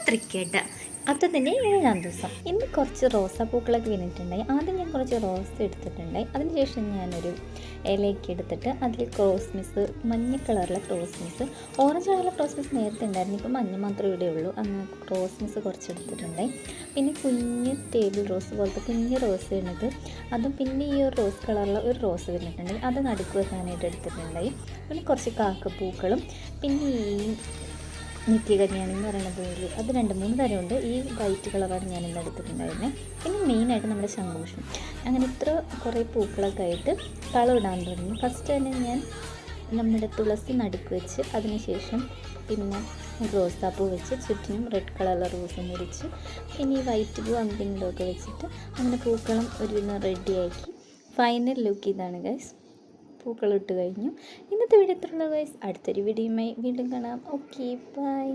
തൃക്കേട്ട അതിൻ്റെ 7-ാം ദിവസം. ഇന്ന് കുറച്ച് റോസാപ്പൂക്കളൊക്കെ വീണിട്ടുണ്ടായി. ആദ്യം ഞാൻ കുറച്ച് റോസ് എടുത്തിട്ടുണ്ടായി. അതിനുശേഷം ഞാനൊരു ഇലയൊക്കെ എടുത്തിട്ട് അതിൽ ക്രോസ്മിസ്, മഞ്ഞ കളറിലെ ക്രോസ്മിസ്, ഓറഞ്ച് കളറിലെ ക്രോസ്മിസ് നേരത്തെ ഉണ്ടായിരുന്നു, ഇപ്പോൾ മഞ്ഞ മാത്രമേ ഇവിടെ ഉള്ളൂ. അങ്ങനെ ക്രോസ്മിസ് കുറച്ച് എടുത്തിട്ടുണ്ടായി. പിന്നെ കുഞ്ഞ് ടേബിൾ റോസ് പോലത്തെ കുഞ്ഞ് റോസ് വേണത്, അതും പിന്നെ ഈ ഒരു റോസ് കളറിലെ ഒരു റോസ് വന്നിട്ടുണ്ടായി, അത് നടുക്ക് വെക്കാനായിട്ട് എടുത്തിട്ടുണ്ടായി. പിന്നെ കുറച്ച് കാക്കപ്പൂക്കളും, പിന്നെ ഈ നിത്യകന്യാണി എന്ന് പറയുന്ന പൂവ്, അത് 2-3 തരമുണ്ട്. ഈ വൈറ്റ് കളറാണ് ഞാനിന്ന് എടുത്തിട്ടുണ്ടായിരുന്നത്. പിന്നെ മെയിനായിട്ട് നമ്മുടെ ശംഖുപുഷ്പം. അങ്ങനെ ഇത്ര കുറേ പൂക്കളൊക്കെ ആയിട്ട് ഇടാൻ തുടങ്ങി. ഫസ്റ്റ് തന്നെ ഞാൻ നമ്മുടെ തുളസി നടുക്ക് വെച്ച്, അതിനുശേഷം പിന്നെ റോസാപ്പൂ വെച്ച് ചുറ്റിനും റെഡ് കളറിലെ റോസ് മുറിച്ച്, പിന്നെ ഈ വൈറ്റ് പൂ എന്തെങ്കിലുമൊക്കെ വെച്ചിട്ട് അങ്ങനെ പൂക്കളം ഒരു റെഡിയാക്കി. ഫൈനൽ ലുക്ക് ഇതാണ് ഗൈസ്. പൂക്കളിട്ട് കഴിഞ്ഞു. ഇന്നത്തെ വീഡിയോ ഇത്രയുള്ളൂ ഗൈസ്. അടുത്തൊരു വീഡിയോയുമായി വീണ്ടും കാണാം. Okay, by.